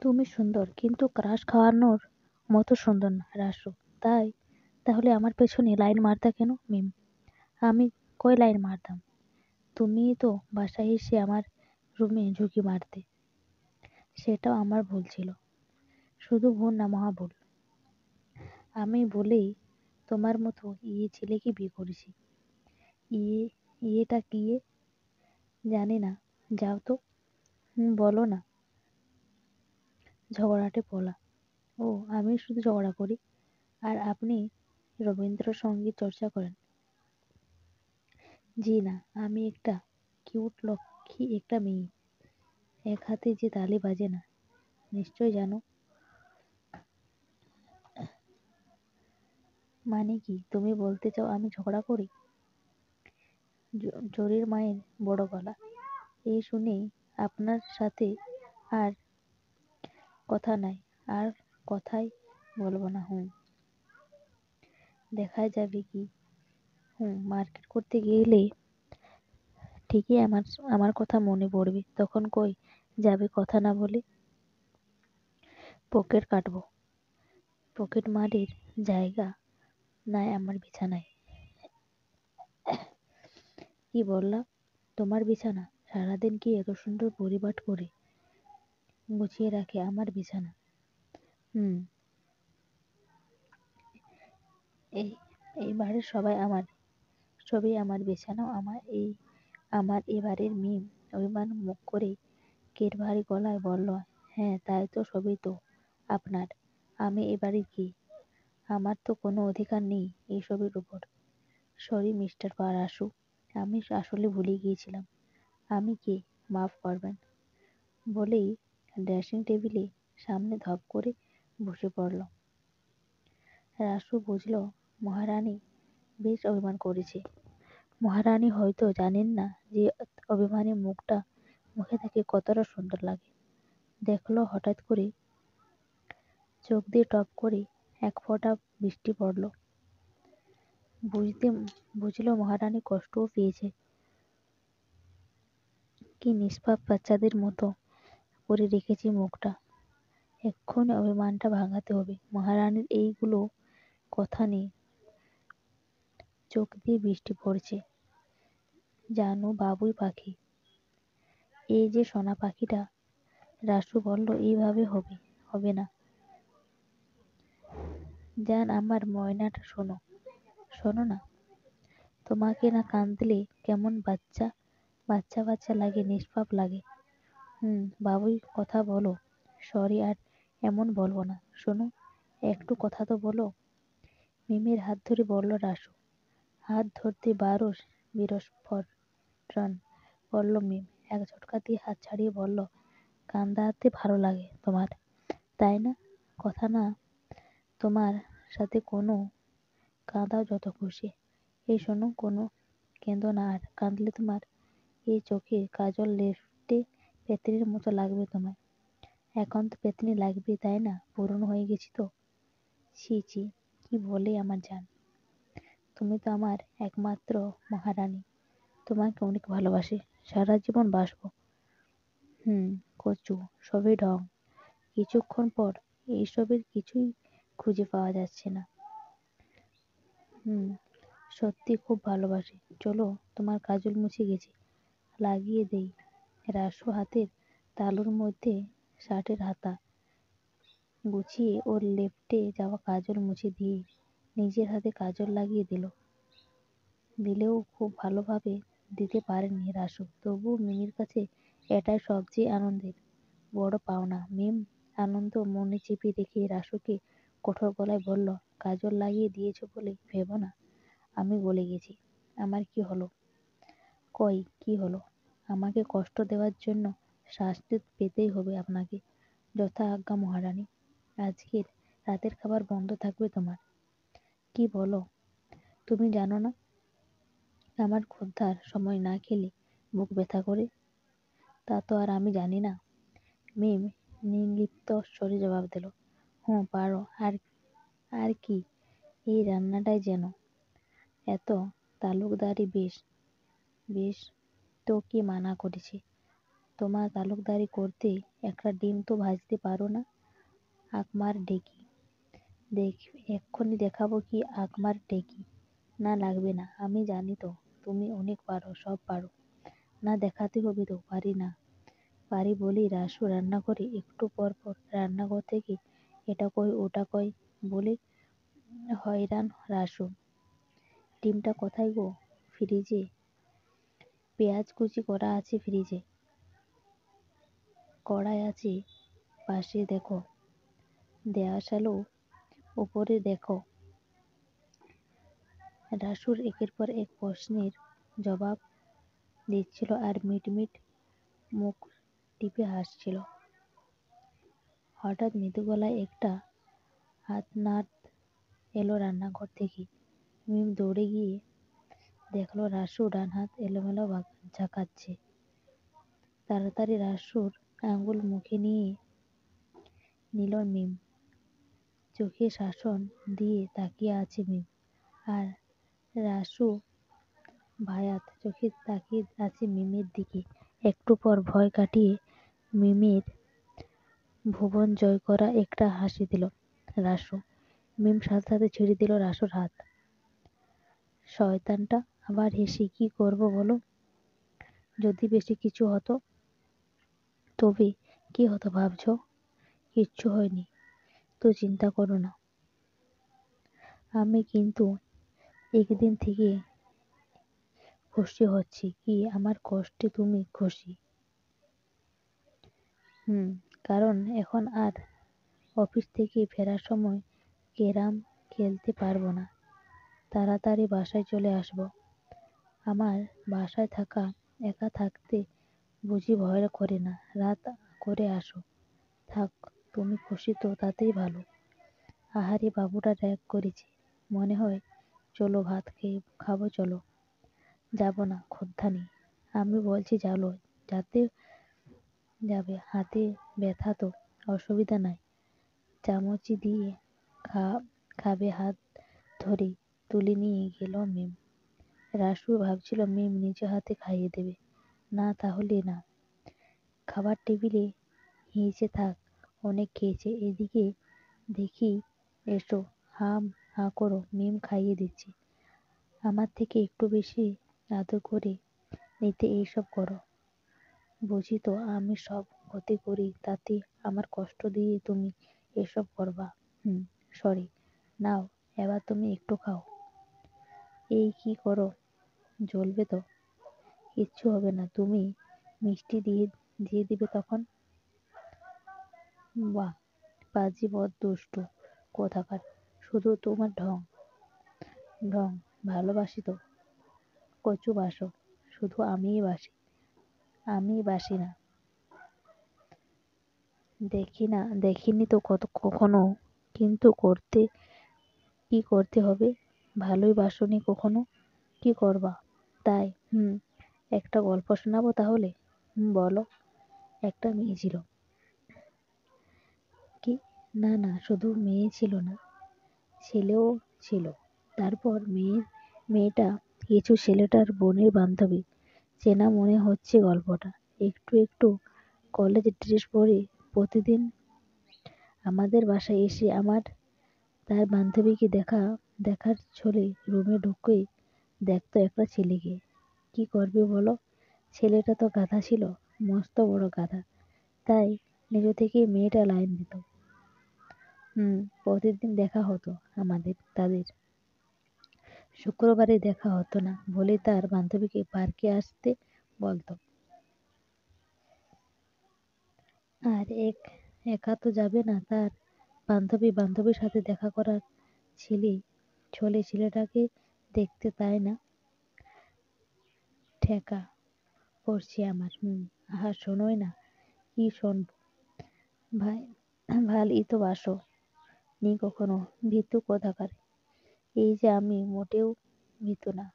তুমি সুন্দর, কিন্তু ক্রাশ খাওয়ানোর মতো সুন্দর না, রাসু। তাই তাহলে আমার পেছনে লাইন মারতা কেন, মিম? আমি কই লাইন মারতাম? তুমিই তো বাসায় এসে আমার রুমে ঝুঁকি মারতে। সেটাও আমার ভুল ছিল। শুধু ভুল না, মহা ভুল। আমি বলেই তোমার মতো ছেলেকে বিয়ে করেছি। ইয়ে, ইয়েটা কি জানি না। যাও তো। বলো না। ঝগড়াটে বলা। ও, আমি শুধু ঝগড়া করি আর আপনি রবীন্দ্রসঙ্গীত চর্চা করেন? জি না, আমি একটা কিউট লক্ষ্মী একটা মেয়ে। এক হাতে যে তালি বাজে না, নিশ্চয় জানো। মানে কি তুমি বলতে চাও আমি ঝগড়া করি? জরির মায়ের বড় গলা। এই শুনেই আপনার সাথে আর কথা নাই। আর কথাই বলবো না। দেখা যাবে কি। মার্কেট করতে গেলে ঠিকই আমার আমার কথা মনে পড়বে, তখন কই যাবে কথা না বলে। পকেট কাটবো। পকেট মারের জায়গা নাই আমার বিছানায়। কি বললা? তোমার বিছানা? সারাদিন কি এত সুন্দর পরিপাট করে গুছিয়ে রাখে আমার বিছানা? হুম এই এই বাড়ির সবাই আমার, ছবি আমার, বিছানাও আমার। আমার এবারের মিম অভিমান মুখ করে কের ভারী গলায় বলল, হ্যাঁ তাই তো, সবই তো আপনার। আমি এবারে কি? আমার তো কোনো অধিকার নেই এইসবের উপর। সরি মিস্টার পারাসু, আমি আসলে ভুলে গিয়েছিলাম। আমি কে, মাফ করবেন। বলেই ড্রেসিং টেবিলে সামনে ধপ করে বসে পড়ল। রাসু বুঝল মহারানী বেশ অভিমান করেছে। মহারানী হয়তো জানেন না যে অভিমানী মুখে তাকে কতটা সুন্দর লাগে। দেখলো হঠাৎ করে চোখ দিয়ে টপ করে এক ফোঁটা বৃষ্টি পড়ল। বুঝতে বুঝলো মহারানী কষ্টও পেয়েছে। কি নিষ্পাপ বাচ্চাদের মতো করে রেখেছে মুখটা। এক্ষুনি অভিমানটা ভাঙাতে হবে। মহারানীর এইগুলো কথা নেই, চোখ দিয়ে বৃষ্টি পড়ছে। জানো বাবুই পাখি, এই যে সোনা পাখিটা। রাসু বলল, এইভাবে হবে হবে না। জান আমার ময়নাটা, শোনো। শোনো না। তোমাকে না কাঁদলে কেমন বাচ্চা বাচ্চা বাচ্চা লাগে, নিষ্পাপ লাগে। বাবুই কথা বলো। সরি, আর এমন বলবো না। শোনো, একটু কথা তো বলো। মিমের হাত ধরে বলল রাসু। হাত ধরতে বিরস্ফোরণ করল মিম। এক ঝটকা দিয়ে হাত ছাড়িয়ে বলল, কান্দাতে ভালো লাগে তোমার, তাই না? কথা না তোমার সাথে কোনো, কাঁদাও যত খুশি। এই শোনো, কোনো কেঁদো না আর। কাঁদলে তোমার এই চোখে কাজল লেপ্টে পেত্নির মতো লাগবে তোমায়। এখন তো পেত্নী লাগবে, তাই না? পুরনো হয়ে গেছি তো। ছি ছি, কি বলে আমার জান। তুমি তো আমার একমাত্র মহারানী। তোমাকে অনেক ভালোবাসি, সারা জীবন বাসবো। হুম কচু, সবই ঢং। কিছুক্ষণ পর এইসবের কিছুই খুঁজে পাওয়া যাচ্ছে না। হুম সত্যি খুব ভালোবাসি। চলো, তোমার কাজল মুছে গেছে, লাগিয়ে দেই। রাসু হাতের তালুর মধ্যে শার্টের হাতা গুছিয়ে ওর লেপ্টে যাওয়া কাজল মুছে দিয়ে নিজের হাতে কাজল লাগিয়ে দিলেও খুব ভালোভাবে দিতে পারেননি রাসু। তবুও মিমির কাছে এটাই সবচেয়ে আনন্দের বড় পাওনা। মিম আনন্দ মনে চেপে রেখে রাসুকে কঠোর গলায় বলল, কাজল লাগিয়ে দিয়েছো বলে ভেবো না আমি গলে গেছি। আমার কি হলো? কই কি হলো? আমাকে কষ্ট দেওয়ার জন্য শাস্তি পেতেই হবে আপনাকে। যথা আজ্ঞা মহারানী। আজকের রাতের খাবার বন্ধ থাকবে তোমার। কি বলো? তুমি জানো না আমার ক্ষুধার সময় না খেলে বুক ব্যথা করে? তা তো আর আমি জানি না। মিম নির্লিপ্ত স্বরে জবাব দিল, পারো। আর আর কি, এই রান্নাটাই যেন এত তালুকদারি। বেশ বেশ, তো কি মানা করেছে? তোমার তালুকদারি করতে একটা ডিম তো ভাজতে পারো না? আকমার ডেকি। দেখ, এক্ষুনি দেখাবো কি আকমার ডেকি। না লাগবে না, আমি জানি তো তুমি অনেক পারো, সব পারো। না দেখাতে হবে তো, পারি না। পারি বলেই রাসু রান্না করে একটু পর পর রান্নাঘর থেকে এটা কই ওটা কই বলে হয়রান রাসু। ডিমটা কোথায় গো? ফ্রিজে। পেঁয়াজ কুচি করা আছে ফ্রিজে। কড়াই আছে পাশে, দেখো। দেয়াশালো উপরে দেখো। রাসুর একের পর এক প্রশ্নের জবাব দিচ্ছিল আর মিটমিট মুখ টিপে হাসছিল। হঠাৎ মৃদু গলায় একটা আর্তনাদ এলো রান্নাঘর থেকে। মিম দৌড়ে গিয়ে দেখলো রাসু ডান হাত এলোমেলো ঝাঁকাচ্ছে। তাড়াতাড়ি রাসুর আঙুল মুখে নিয়ে নিল মিম। চোখে শাসন দিয়ে তাকিয়ে আছে মিম। আর রাসু ভায়াত চোখে তাকিয়ে আছে মিমের দিকে। একটু পর ভয় কাটিয়ে মিমের ভুবন জয় করা একটা হাসি দিল রাসু। মিম সাথে সাথে ছেড়ে দিল রাসুর হাত। শয়তানটা আবার হেসে কি করবো বলো? যদি বেশি কিছু হতো? তবে কি হতো ভাবছো? কিচ্ছু হয়নি তো, চিন্তা করো না। আমি কিন্তু একদিন থেকে খুশি হচ্ছি। কি আমার কষ্টে তুমি খুশি? কারণ এখন আর অফিস থেকে ফেরার সময় ক্যারাম খেলতে পারবো না। তাড়াতাড়ি বাসায় চলে আসবো। আমার বাসায় থাকা, একা থাকতে বুঝি ভয় করে না? রাত করে আসো। থাক, তুমি খুশি তো তাতেই ভালো। আহারে বাবুটা রাগ করেছে মনে হয়। চলো ভাত খাবো চলো। যাবো না ক্ষুধা নেই। আমি বলছি চলো। যাতে যাবে, হাতে ব্যথা তো, অসুবিধা নাই। চামচি দিয়ে খাবে হাত ধরে তুলে নিয়ে গেল মিম। রাসু ভাবছিল মিম নিজে হাতে খাইয়ে দেবে। না তাহলে না। খাবার টেবিলে হেসে থাক, অনেক খেয়েছে। এদিকে দেখি, এসো। হা করো, মিম খাইয়ে দিচ্ছি। আমার থেকে একটু বেশি আদর করে নিতে এইসব করো। বুঝি তো আমি সব ক্ষতি করি, তাতে আমার কষ্ট দিয়ে তুমি এসব করবা। সরি। নাও, এবার তুমি একটু খাও। এই কি করো? জ্বলবে তো। কিচ্ছু হবে না, তুমি মিষ্টি দিয়ে দিবে তখন। বাহ, পাজি বদ দুষ্টু কোথাকার। শুধু তোমার ঢং ঢং। ভালোবাসি তো। কচু বাসো। শুধু আমিই বাসি। আমি বাসি না। দেখিনি তো কখনো। কিন্তু কি করতে হবে? ভালোই বাসনি কখনো। কি করবা তাই? একটা গল্প শোনাবো তাহলে? বলো। একটা মেয়ে ছিল। কি? না না, শুধু মেয়ে ছিল না, ছেলেও ছিল। তারপর মেয়েটা কিছু ছেলেটার বোনের বান্ধবী। চেনা মনে হচ্ছে গল্পটা। একটু একটু কলেজ ড্রেস পরে প্রতিদিন আমাদের বাসায় এসে তার বান্ধবীকে দেখার ছলে রুমে ঢুকেই দেখতো একটা ছেলেকে। কি করবে বলো? ছেলেটা তো গাধা ছিল, মস্ত বড় গাধা। তাই নিজে থেকেই মেয়েটা লাইন দিত। প্রতিদিন দেখা হতো তাদের। শুক্রবারে দেখা হতো না বলে তার বান্ধবীকে পার্কে আসতে বলতো। আর একা তো যাবে না, তার বান্ধবীর সাথে দেখা করার ছেলেটাকে দেখতে, তাই না? ঠেকা পড়ছে আমার। আহা, শোনোই না। কি শুনবো? ভাই, ভালই তো বাসো নি কখনো। ভীতু কোথাকার। এই যে আমি মোটেও ভীতু না।